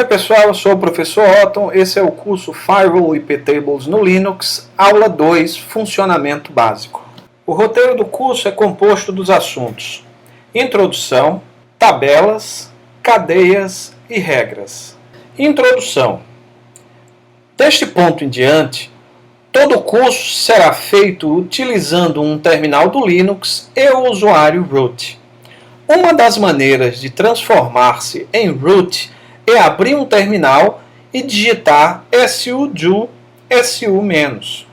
Oi pessoal, eu sou o professor Otton, esse é o curso Firewall IP Tables no Linux, aula 2, funcionamento básico. O roteiro do curso é composto dos assuntos introdução, tabelas, cadeias e regras. Introdução. Deste ponto em diante, todo o curso será feito utilizando um terminal do Linux e o usuário root. Uma das maneiras de transformar-se em root é abrir um terminal e digitar sudo su-.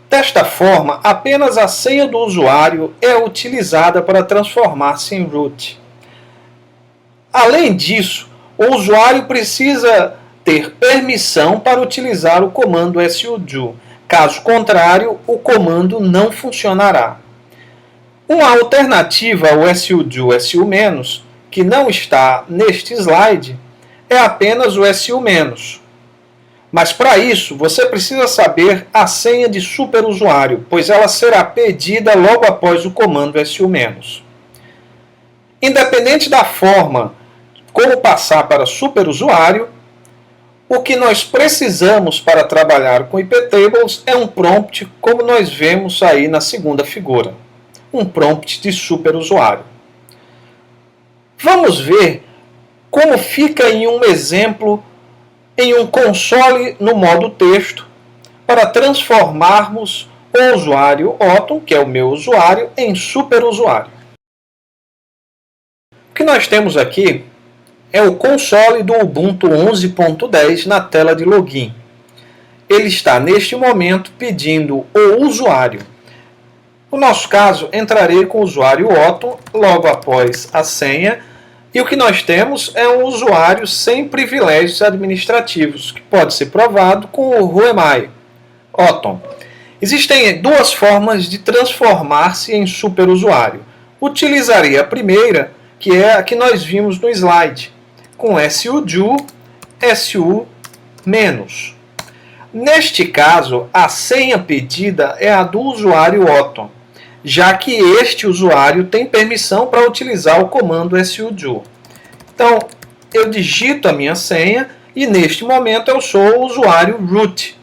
Desta forma, apenas a senha do usuário é utilizada para transformar-se em root. Além disso, o usuário precisa ter permissão para utilizar o comando sudo. Caso contrário, o comando não funcionará. Uma alternativa ao sudo su-, que não está neste slide, é apenas o su-. Mas para isso, você precisa saber a senha de superusuário, pois ela será pedida logo após o comando su-. Independente da forma como passar para superusuário, o que nós precisamos para trabalhar com iptables é um prompt, como nós vemos aí na segunda figura. Um prompt de superusuário. Vamos ver como fica em um exemplo em um console no modo texto para transformarmos o usuário Otton, que é o meu usuário, em superusuário. O que nós temos aqui é o console do Ubuntu 11.10 na tela de login. Ele está neste momento pedindo o usuário. No nosso caso, entrarei com o usuário Otton logo após a senha. E o que nós temos é um usuário sem privilégios administrativos, que pode ser provado com o Who am I? Otton. Existem duas formas de transformar-se em superusuário. Utilizaria a primeira, que é a que nós vimos no slide, com sudo su-. Neste caso, a senha pedida é a do usuário Otton, já que este usuário tem permissão para utilizar o comando sudo. Então, eu digito a minha senha e neste momento eu sou o usuário root.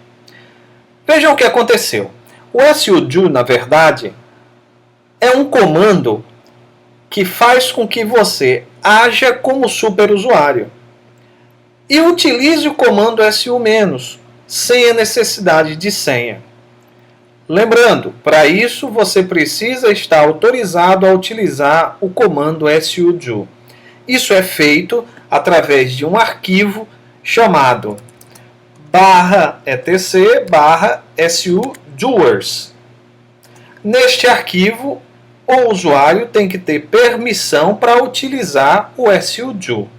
Vejam o que aconteceu. O sudo, na verdade, é um comando que faz com que você haja como superusuário e utilize o comando su- sem a necessidade de senha. Lembrando, para isso você precisa estar autorizado a utilizar o comando sudo. Isso é feito através de um arquivo chamado /etc/sudoers. Neste arquivo, o usuário tem que ter permissão para utilizar o sudo.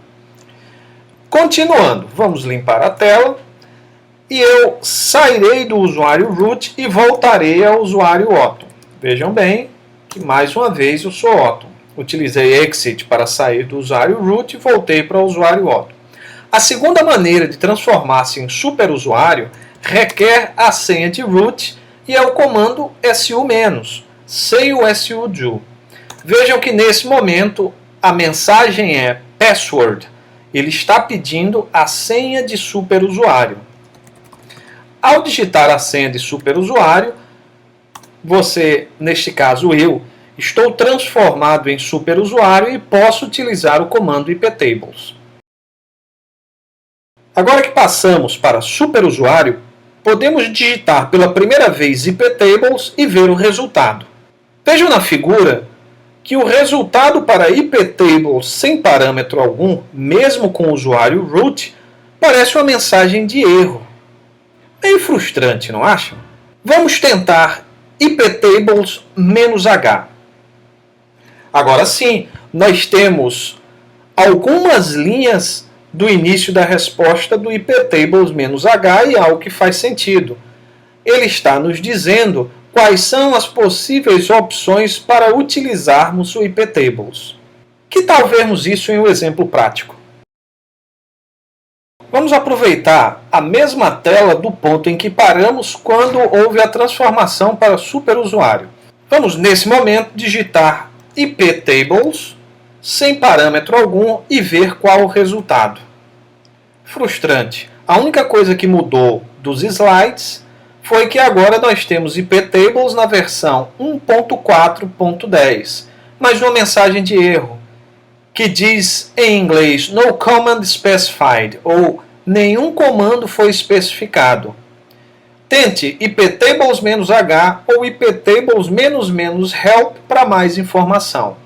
Continuando, vamos limpar a tela. E eu sairei do usuário root e voltarei ao usuário Otton. Vejam bem que mais uma vez eu sou Otton. Utilizei exit para sair do usuário root e voltei para o usuário Otton. A segunda maneira de transformar-se em superusuário requer a senha de root e é o comando su- sem o sudo. Vejam que nesse momento a mensagem é password. Ele está pedindo a senha de superusuário. Ao digitar a senha de superusuário, você, neste caso eu, estou transformado em superusuário e posso utilizar o comando iptables. Agora que passamos para superusuário, podemos digitar pela primeira vez iptables e ver o resultado. Vejam na figura que o resultado para iptables sem parâmetro algum, mesmo com o usuário root, parece uma mensagem de erro. Meio frustrante, não acham? Vamos tentar iptables-h. Agora sim, nós temos algumas linhas do início da resposta do iptables-h e algo que faz sentido. Ele está nos dizendo quais são as possíveis opções para utilizarmos o iptables. Que tal vermos isso em um exemplo prático? Vamos aproveitar a mesma tela do ponto em que paramos quando houve a transformação para superusuário. Vamos, nesse momento, digitar iptables sem parâmetro algum e ver qual o resultado. frustrante. A única coisa que mudou dos slides foi que agora nós temos iptables na versão 1.4.10, mas uma mensagem de erro, que diz em inglês "No command specified", ou nenhum comando foi especificado. Tente iptables-h ou iptables-help para mais informação.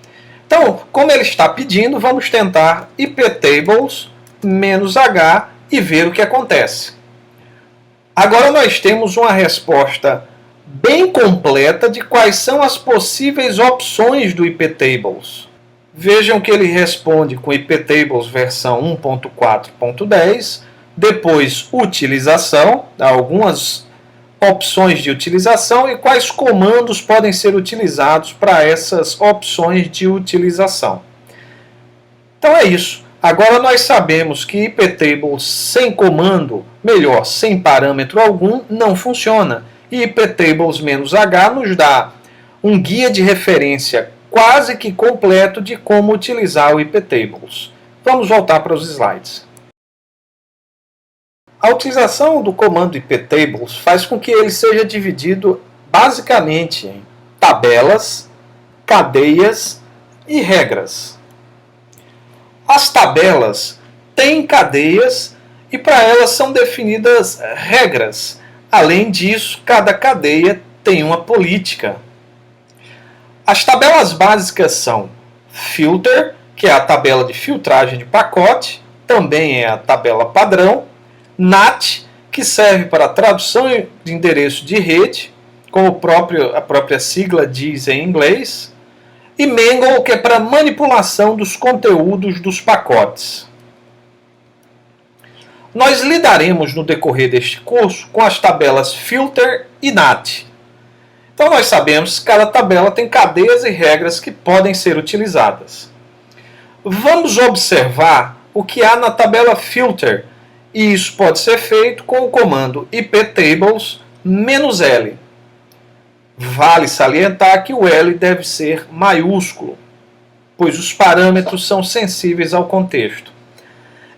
Então, como ele está pedindo, vamos tentar iptables-h e ver o que acontece. Agora nós temos uma resposta bem completa de quais são as possíveis opções do iptables. Vejam que ele responde com iptables versão 1.4.10, depois utilização, algumas opções de utilização e quais comandos podem ser utilizados para essas opções de utilização. Então é isso. Agora nós sabemos que iptables sem comando, melhor, sem parâmetro algum, não funciona. E iptables-h nos dá um guia de referência quase que completo de como utilizar o iptables. Vamos voltar para os slides. A utilização do comando iptables faz com que ele seja dividido basicamente em tabelas, cadeias e regras. As tabelas têm cadeias e para elas são definidas regras. Além disso, cada cadeia tem uma política. As tabelas básicas são filter, que é a tabela de filtragem de pacote, também é a tabela padrão, NAT, que serve para tradução de endereço de rede, como a própria sigla diz em inglês, e Mangle, que é para manipulação dos conteúdos dos pacotes. Nós lidaremos no decorrer deste curso com as tabelas filter e NAT. Então nós sabemos que cada tabela tem cadeias e regras que podem ser utilizadas. Vamos observar o que há na tabela filter, e isso pode ser feito com o comando iptables-l. Vale salientar que o L deve ser maiúsculo, pois os parâmetros são sensíveis ao contexto.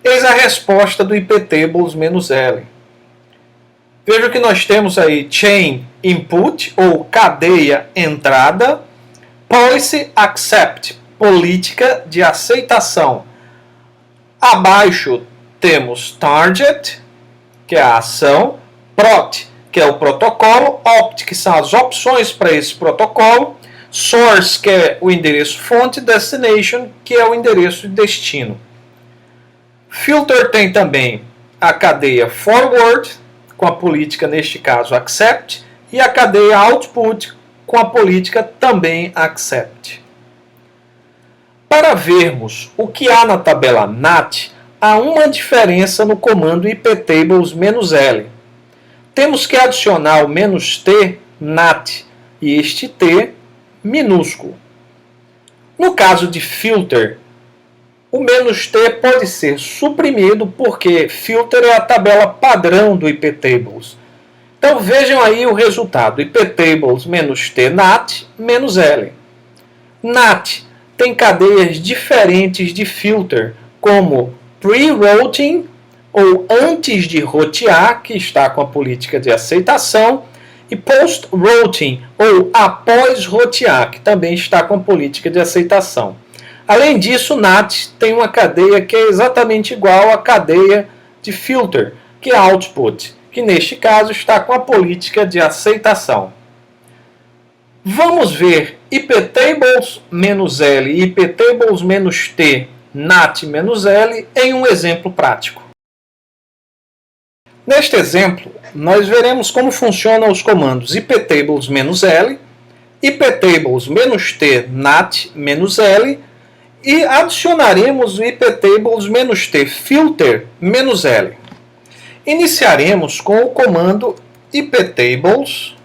Eis a resposta do iptables-l. Veja que nós temos aí chain input, ou cadeia entrada, policy accept, política de aceitação. Abaixo temos target, que é a ação, prot, que é o protocolo, opt, que são as opções para esse protocolo, source, que é o endereço fonte, destination, que é o endereço de destino. Filter tem também a cadeia forward, com a política, neste caso, accept, e a cadeia output, com a política também accept. Para vermos o que há na tabela NAT, há uma diferença no comando iptables-l. Temos que adicionar o "-t NAT e este T minúsculo. No caso de filter, o "-t" pode ser suprimido porque filter é a tabela padrão do iptables. Então vejam aí o resultado: iptables-t NAT -l. NAT tem cadeias diferentes de filter, como pre-routing, ou antes de rotear, que está com a política de aceitação, e post-routing, ou após rotear, que também está com a política de aceitação. Além disso, NAT tem uma cadeia que é exatamente igual à cadeia de filter, que é output, que neste caso está com a política de aceitação. Vamos ver iptables-l e iptables-t NAT-l em um exemplo prático. Neste exemplo, nós veremos como funcionam os comandos iptables-l, iptables-t NAT-l e adicionaremos o iptables-t filter-l. Iniciaremos com o comando iptables-l.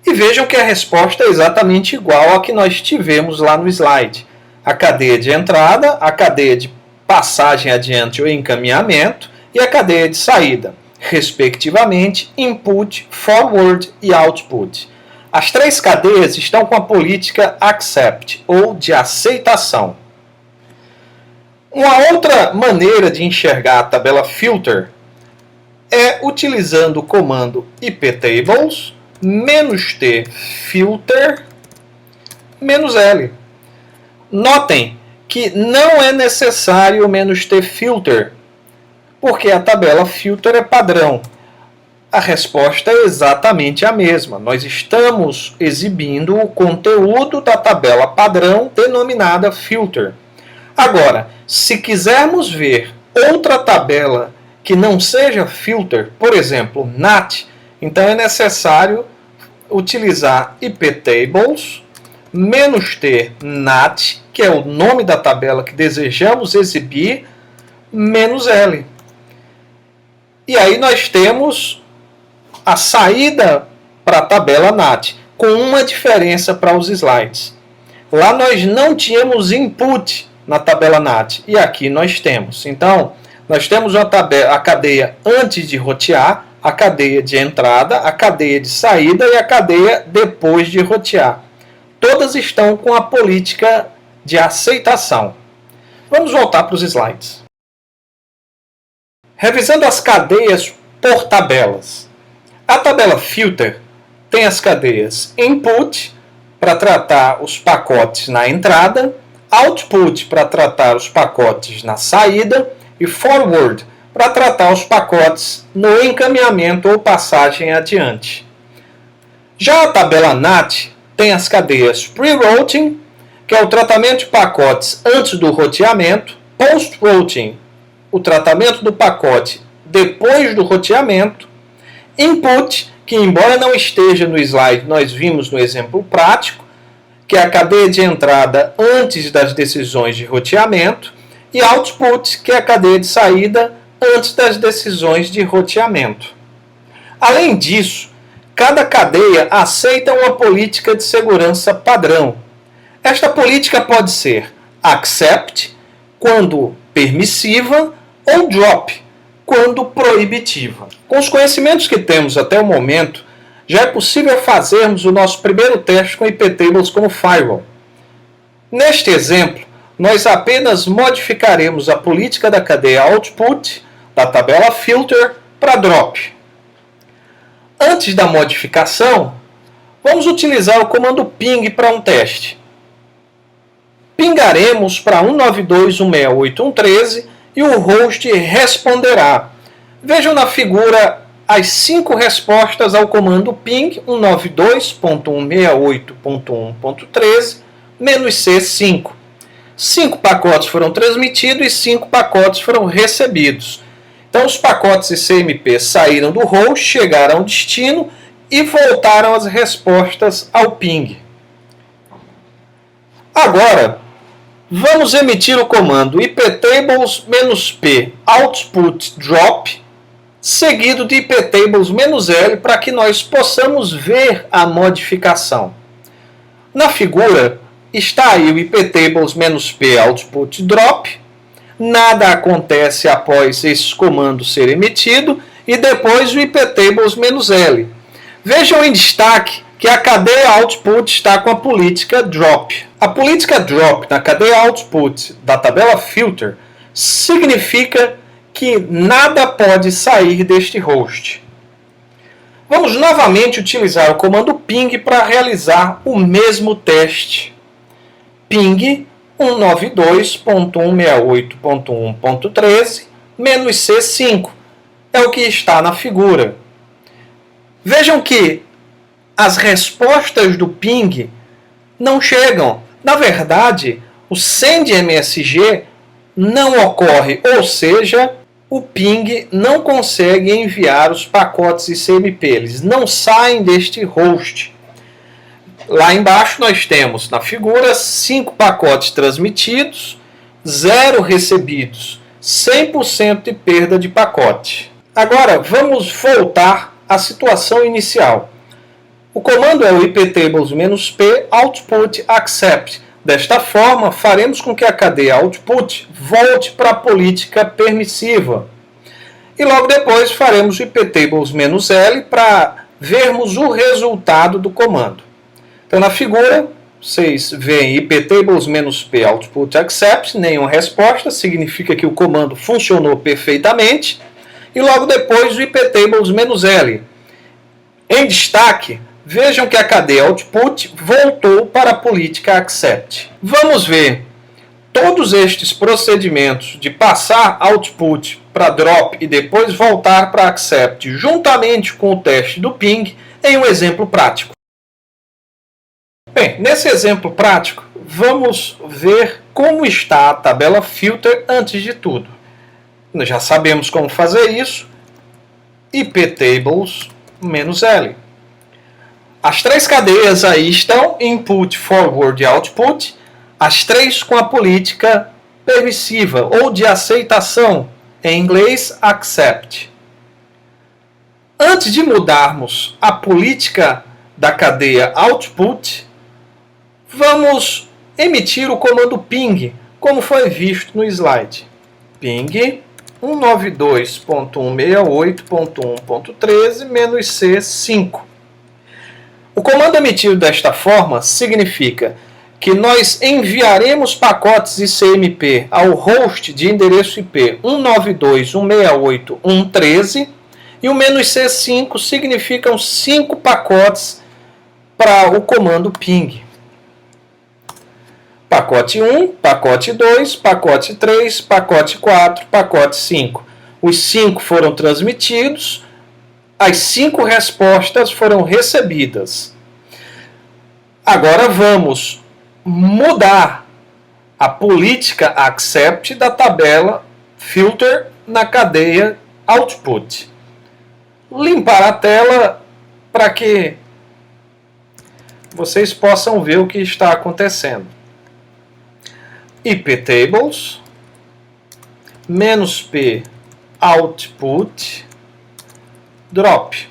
E vejam que a resposta é exatamente igual à que nós tivemos lá no slide. A cadeia de entrada, a cadeia de passagem adiante ou encaminhamento e a cadeia de saída, respectivamente, input, forward e output. As três cadeias estão com a política accept, ou de aceitação. Uma outra maneira de enxergar a tabela filter é utilizando o comando iptables -t filter -l. Notem que não é necessário o -t filter, porque a tabela filter é padrão. A resposta é exatamente a mesma. Nós estamos exibindo o conteúdo da tabela padrão denominada filter. Agora, se quisermos ver outra tabela que não seja filter, por exemplo, NAT, então é necessário utilizar iptables -t NAT, que é o nome da tabela que desejamos exibir, -l. E aí nós temos a saída para a tabela NAT, com uma diferença para os slides. Lá nós não tínhamos input na tabela NAT, e aqui nós temos. Então, nós temos a cadeia antes de rotear, a cadeia de entrada, a cadeia de saída e a cadeia depois de rotear. Todas estão com a política de aceitação. Vamos voltar para os slides. Revisando as cadeias por tabelas. A tabela filter tem as cadeias input, para tratar os pacotes na entrada, output, para tratar os pacotes na saída, e forward, para tratar os pacotes no encaminhamento ou passagem adiante. Já a tabela NAT tem as cadeias pre-routing, que é o tratamento de pacotes antes do roteamento, post-routing, o tratamento do pacote depois do roteamento, input, que embora não esteja no slide, nós vimos no exemplo prático, que é a cadeia de entrada antes das decisões de roteamento, e output, que é a cadeia de saída antes das decisões de roteamento. Além disso, cada cadeia aceita uma política de segurança padrão. Esta política pode ser accept, quando permissiva, ou drop, quando proibitiva. Com os conhecimentos que temos até o momento, já é possível fazermos o nosso primeiro teste com iptables como firewall. Neste exemplo, nós apenas modificaremos a política da cadeia output da tabela filter para drop. Antes da modificação, vamos utilizar o comando ping para um teste. Pingaremos para 192.168.1.13 e o host responderá. Vejam na figura as 5 respostas ao comando ping 192.168.1.13 -c5. 5 pacotes foram transmitidos e 5 pacotes foram recebidos. Então os pacotes ICMP saíram do host, chegaram ao destino e voltaram as respostas ao ping. Agora, vamos emitir o comando iptables -p output drop, seguido de iptables -l, para que nós possamos ver a modificação. Na figura está aí o iptables -p output drop, nada acontece após esse comando ser emitido, e depois o iptables -l. Vejam em destaque que a cadeia output está com a política drop. A política drop na cadeia output da tabela filter significa que nada pode sair deste host. Vamos novamente utilizar o comando ping para realizar o mesmo teste. Ping 192.168.1.13 -c5 é o que está na figura. Vejam que as respostas do ping não chegam. Na verdade, o send MSG não ocorre, ou seja, o ping não consegue enviar os pacotes ICMP, eles não saem deste host. Lá embaixo nós temos na figura 5 pacotes transmitidos, 0 recebidos, 100% de perda de pacote. Agora vamos voltar à situação inicial. O comando é o iptables -p output accept. Desta forma, faremos com que a cadeia output volte para a política permissiva. E logo depois faremos o iptables -l para vermos o resultado do comando. Então, na figura, vocês veem iptables-p output accept, nenhuma resposta, significa que o comando funcionou perfeitamente. E logo depois o iptables-l. Em destaque, vejam que a cadeia output voltou para a política accept. Vamos ver todos estes procedimentos de passar output para drop e depois voltar para accept, juntamente com o teste do ping, em um exemplo prático. Bem, nesse exemplo prático, vamos ver como está a tabela filter antes de tudo. Nós já sabemos como fazer isso. iptables-l. As três cadeias aí estão input, forward e output, as três com a política permissiva ou de aceitação, em inglês accept. Antes de mudarmos a política da cadeia output, vamos emitir o comando ping, como foi visto no slide. Ping 192.168.1.13-C5. O comando emitido desta forma significa que nós enviaremos pacotes ICMP ao host de endereço IP 192.168.1.13 e o "-C5 significam 5 pacotes para o comando ping. Pacote 1, pacote 2, pacote 3, pacote 4, pacote 5. Os 5 foram transmitidos, as 5 respostas foram recebidas. Agora vamos mudar a política accept da tabela filter na cadeia output. Limpar a tela para que vocês possam ver o que está acontecendo. iptables -p output drop.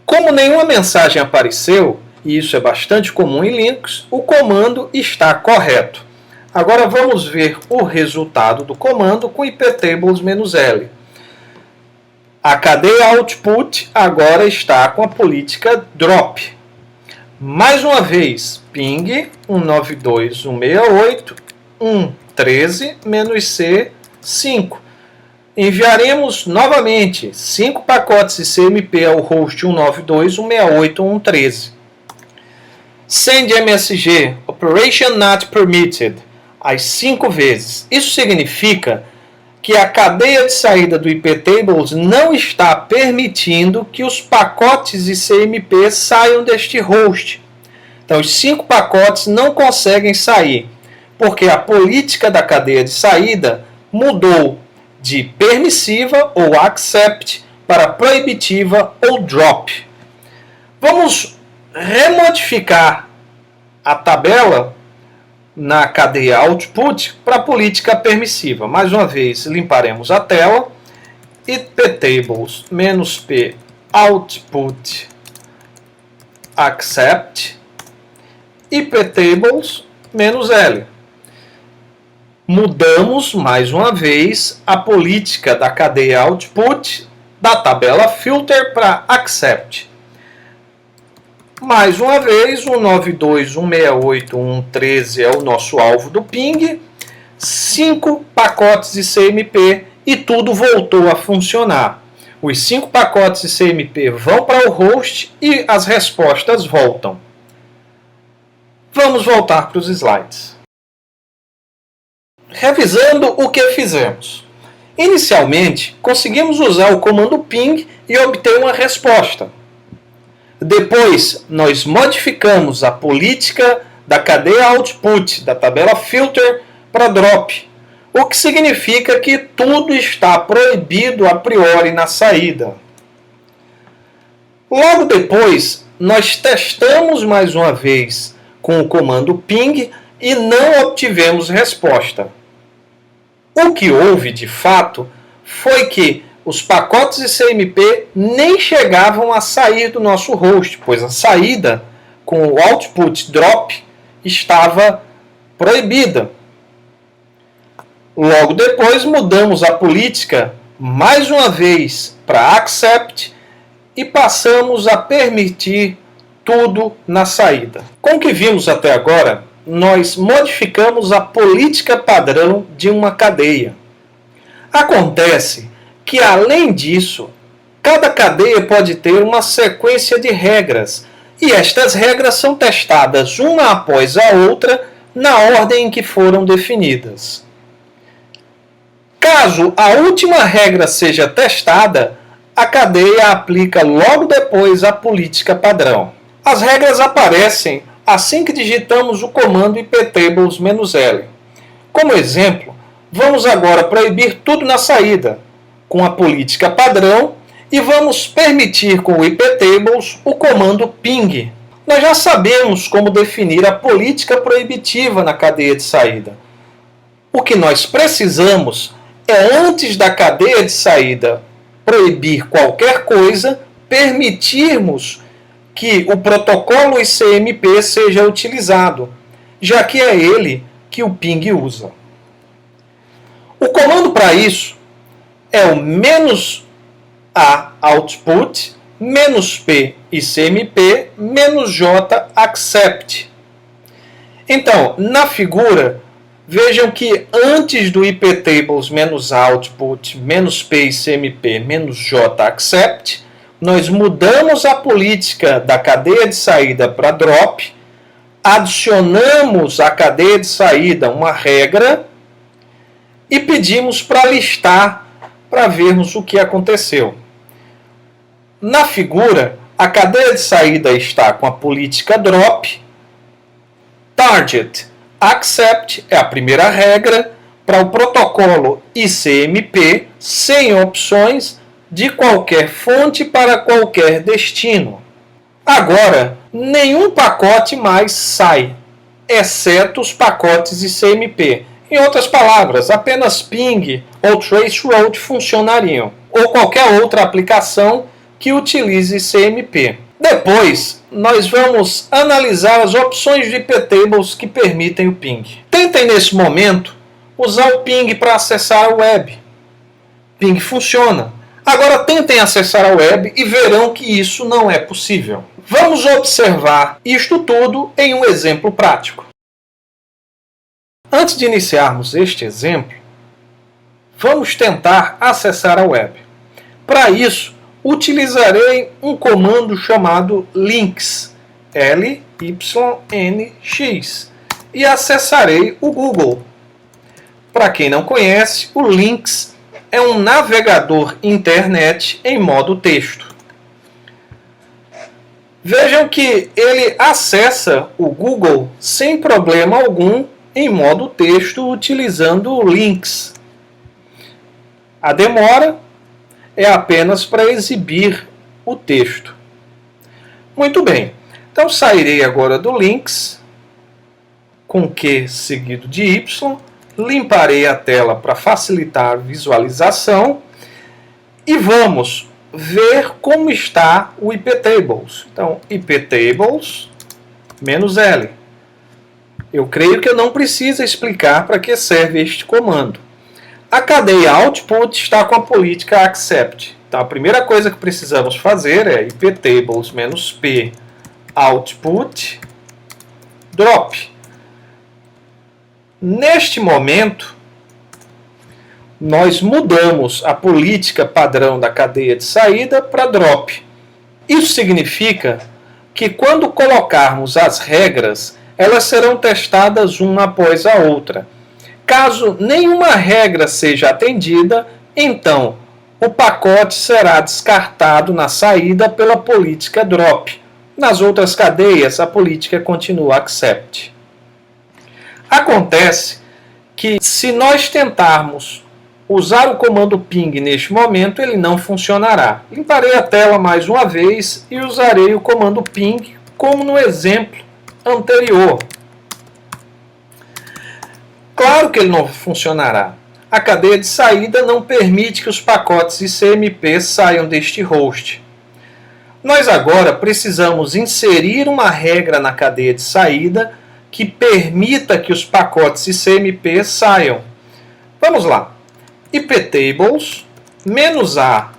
Como nenhuma mensagem apareceu, e isso é bastante comum em Linux, o comando está correto. Agora vamos ver o resultado do comando com iptables-l. A cadeia output agora está com a política drop. Mais uma vez, ping 192.168.1.13-C5. Enviaremos novamente 5 pacotes ICMP ao host 192.168.1.13. Send MSG, Operation Not Permitted, as 5 vezes. Isso significa que a cadeia de saída do iptables não está permitindo que os pacotes ICMP saiam deste host. Então, os 5 pacotes não conseguem sair, porque a política da cadeia de saída mudou de permissiva ou accept para proibitiva ou drop. Vamos remodificar a tabela na cadeia output para a política permissiva. Mais uma vez, limparemos a tela. iptables-p output accept iptables-l. Mudamos mais uma vez a política da cadeia output da tabela filter para accept. Mais uma vez, 192.168.1.13 é o nosso alvo do ping. 5 pacotes ICMP e tudo voltou a funcionar. Os 5 pacotes ICMP vão para o host e as respostas voltam. Vamos voltar para os slides. Revisando o que fizemos. Inicialmente, conseguimos usar o comando ping e obter uma resposta. Depois, nós modificamos a política da cadeia output da tabela filter para drop, o que significa que tudo está proibido a priori na saída. Logo depois, nós testamos mais uma vez com o comando ping e não obtivemos resposta. O que houve de fato foi que os pacotes ICMP nem chegavam a sair do nosso host, pois a saída com o output drop estava proibida. Logo depois mudamos a política mais uma vez para accept e passamos a permitir tudo na saída. Com o que vimos até agora, nós modificamos a política padrão de uma cadeia. Acontece que, além disso, cada cadeia pode ter uma sequência de regras, e estas regras são testadas uma após a outra na ordem em que foram definidas. Caso a última regra seja testada, a cadeia aplica logo depois a política padrão. As regras aparecem assim que digitamos o comando iptables-L. Como exemplo, vamos agora proibir tudo na saída, com a política padrão, e vamos permitir com o iptables o comando ping. Nós já sabemos como definir a política proibitiva na cadeia de saída. O que nós precisamos é, antes da cadeia de saída proibir qualquer coisa, permitirmos que o protocolo ICMP seja utilizado, já que é ele que o ping usa. O comando para isso é o "-a output, "-p ICMP, "-j accept". Então, na figura, vejam que antes do iptables-output, "-p ICMP, "-j accept", nós mudamos a política da cadeia de saída para drop, adicionamos à cadeia de saída uma regra e pedimos para listar para vermos o que aconteceu. Na figura, a cadeia de saída está com a política drop, target accept é a primeira regra para o protocolo ICMP sem opções de qualquer fonte para qualquer destino. Agora, nenhum pacote mais sai, exceto os pacotes ICMP. Em outras palavras, apenas ping ou traceroute funcionariam, ou qualquer outra aplicação que utilize ICMP. Depois, nós vamos analisar as opções de iptables que permitem o ping. Tentem, nesse momento, usar o ping para acessar a web. Ping funciona. Agora tentem acessar a web e verão que isso não é possível. Vamos observar isto tudo em um exemplo prático. Antes de iniciarmos este exemplo, vamos tentar acessar a web. Para isso, utilizarei um comando chamado lynx, L-Y-N-X, e acessarei o Google. Para quem não conhece, o Lynx é um navegador internet em modo texto. Vejam que ele acessa o Google sem problema algum em modo texto utilizando o Lynx. A demora é apenas para exibir o texto. Muito bem, então sairei agora do Lynx, com Q seguido de Y, limparei a tela para facilitar a visualização e vamos ver como está o iptables. Então, iptables-L. Eu creio que eu não preciso explicar para que serve este comando. A cadeia output está com a política accept. Então, a primeira coisa que precisamos fazer é iptables-p output drop. Neste momento, nós mudamos a política padrão da cadeia de saída para drop. Isso significa que quando colocarmos as regras, elas serão testadas uma após a outra. Caso nenhuma regra seja atendida, então o pacote será descartado na saída pela política drop. Nas outras cadeias, a política continua accept. Acontece que, se nós tentarmos usar o comando ping neste momento, ele não funcionará. Limparei a tela mais uma vez e usarei o comando ping como no exemplo anterior. Claro que ele não funcionará. A cadeia de saída não permite que os pacotes ICMP saiam deste host. Nós agora precisamos inserir uma regra na cadeia de saída que permita que os pacotes ICMP saiam. Vamos lá. iptables-a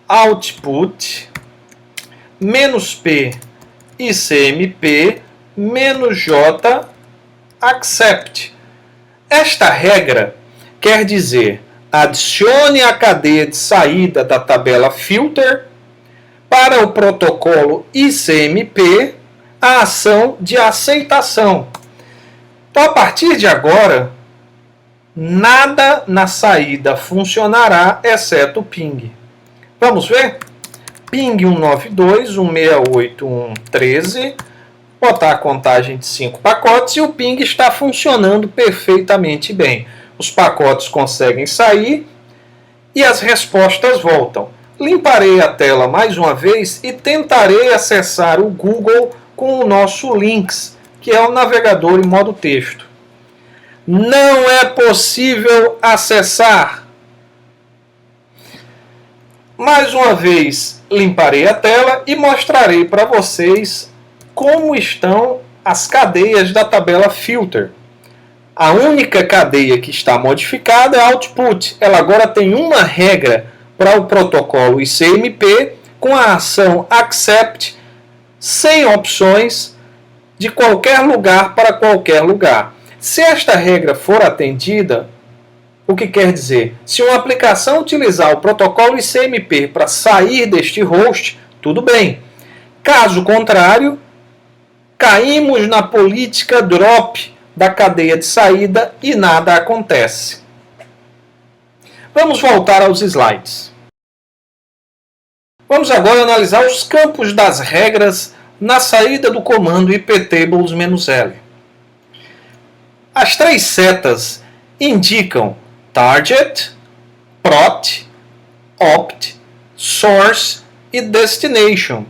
output -p ICMP menos J accept. Esta regra quer dizer: adicione a cadeia de saída da tabela filter para o protocolo ICMP a ação de aceitação. Então, a partir de agora, nada na saída funcionará, exceto o ping. Vamos ver? Ping 192.168.1.13, botar a contagem de 5 pacotes e o ping está funcionando perfeitamente bem. Os pacotes conseguem sair e as respostas voltam. Limparei a tela mais uma vez e tentarei acessar o Google com o nosso Lynx, que é o navegador em modo texto. Não é possível acessar. Mais uma vez, limparei a tela e mostrarei para vocês como estão as cadeias da tabela filter. A única cadeia que está modificada é a output. Ela agora tem uma regra para o protocolo ICMP com a ação accept, sem opções, de qualquer lugar para qualquer lugar. Se esta regra for atendida, o que quer dizer? Se uma aplicação utilizar o protocolo ICMP para sair deste host, tudo bem. Caso contrário, caímos na política drop da cadeia de saída e nada acontece. Vamos voltar aos slides. Vamos agora analisar os campos das regras na saída do comando iptables-L. As três setas indicam target, prot, opt, source e destination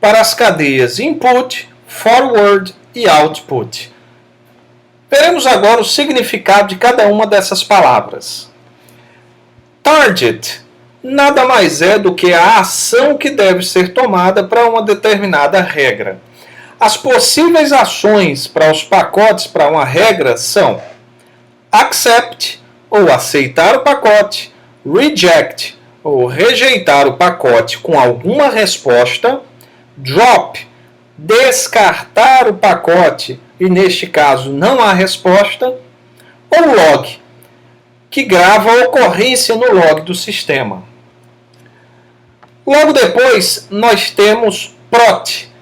para as cadeias input, forward e output. Veremos agora o significado de cada uma dessas palavras. Target nada mais é do que a ação que deve ser tomada para uma determinada regra. As possíveis ações para os pacotes para uma regra são accept, ou aceitar o pacote, reject, ou rejeitar o pacote com alguma resposta, drop, descartar o pacote e neste caso não há resposta, ou log, que grava a ocorrência no log do sistema. Logo depois nós temos prot,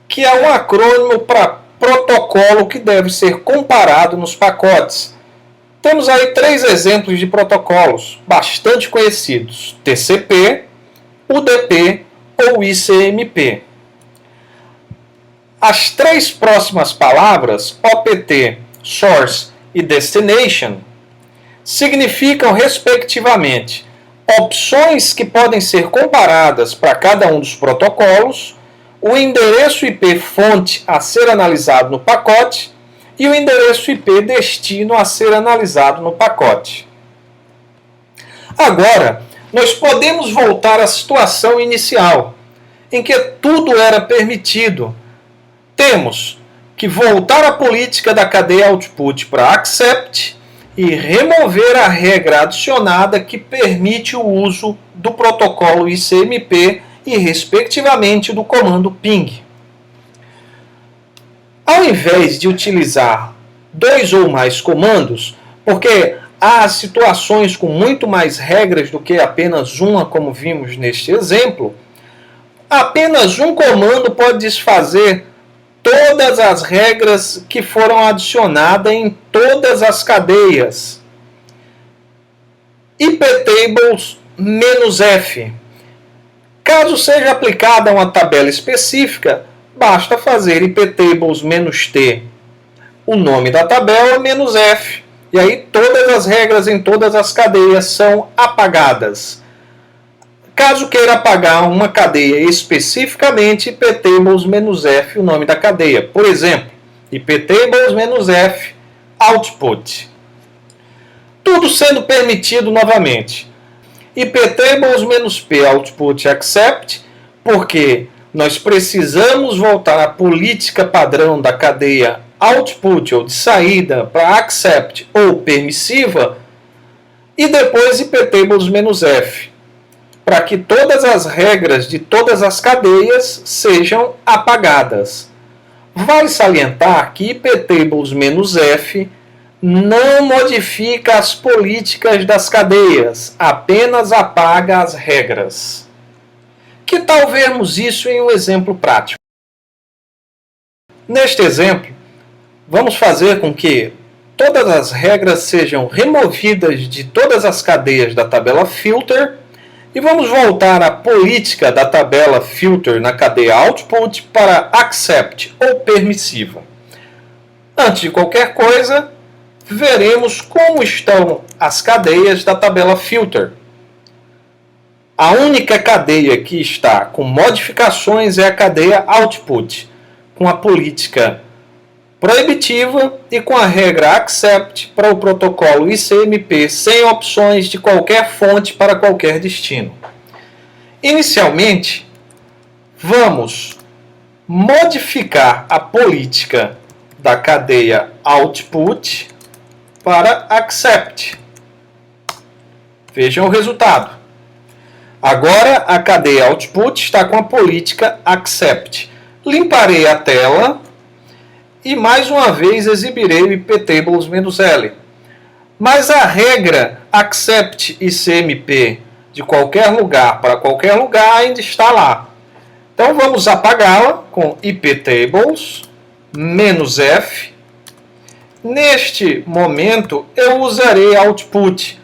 que é um acrônimo para protocolo que deve ser comparado nos pacotes. Temos aí três exemplos de protocolos bastante conhecidos: TCP, UDP ou ICMP. As três próximas palavras, OPT, Source e Destination, significam, respectivamente, opções que podem ser comparadas para cada um dos protocolos, o endereço IP fonte a ser analisado no pacote e o endereço IP destino a ser analisado no pacote. Agora, nós podemos voltar à situação inicial, em que tudo era permitido. Temos que voltar à política da cadeia output para accept e remover a regra adicionada que permite o uso do protocolo ICMP e, respectivamente, do comando ping. Ao invés de utilizar dois ou mais comandos, porque há situações com muito mais regras do que apenas uma, como vimos neste exemplo, apenas um comando pode desfazer todas as regras que foram adicionadas em todas as cadeias. iptables-F. Caso seja aplicada uma tabela específica, basta fazer iptables-T, o nome da tabela, "-F", e aí todas as regras em todas as cadeias são apagadas. Caso queira apagar uma cadeia especificamente, iptables-F, o nome da cadeia. Por exemplo, iptables-F output. Tudo sendo permitido novamente. iptables-P output accept, porque nós precisamos voltar à política padrão da cadeia output ou de saída para accept ou permissiva, e depois iptables-F. para que todas as regras de todas as cadeias sejam apagadas. Vale salientar que iptables-F não modifica as políticas das cadeias, apenas apaga as regras. Que tal vermos isso em um exemplo prático? Neste exemplo, vamos fazer com que todas as regras sejam removidas de todas as cadeias da tabela filter e vamos voltar à política da tabela filter na cadeia output para accept ou permissiva. Antes de qualquer coisa, veremos como estão as cadeias da tabela filter. A única cadeia que está com modificações é a cadeia output, com a política proibitiva e com a regra accept para o protocolo ICMP sem opções de qualquer fonte para qualquer destino. Inicialmente, vamos modificar a política da cadeia output para accept. Vejam o resultado. Agora a cadeia output está com a política accept. Limparei a tela e mais uma vez exibirei o iptables-L. Mas a regra accept ICMP de qualquer lugar para qualquer lugar ainda está lá. Então vamos apagá-la com iptables-F. Neste momento eu usarei output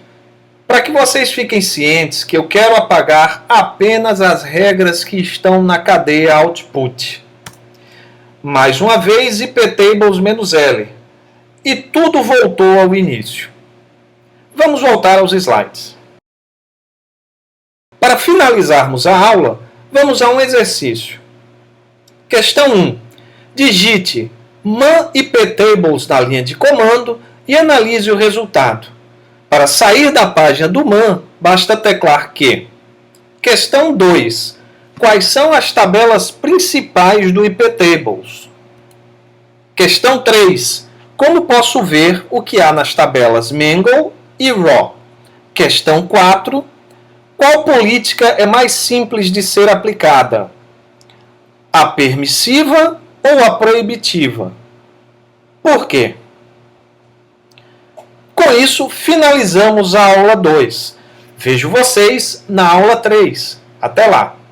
para que vocês fiquem cientes que eu quero apagar apenas as regras que estão na cadeia output. Mais uma vez, iptables-L. E tudo voltou ao início. Vamos voltar aos slides. Para finalizarmos a aula, vamos a um exercício. Questão 1. Digite man iptables na linha de comando e analise o resultado. Para sair da página do man, basta teclar Q. Questão 2. Quais são as tabelas principais do iptables? Questão 3. Como posso ver o que há nas tabelas Mangle e Raw? Questão 4. Qual política é mais simples de ser aplicada? A permissiva ou a proibitiva? Por quê? Com isso, finalizamos a aula 2. Vejo vocês na aula 3. Até lá!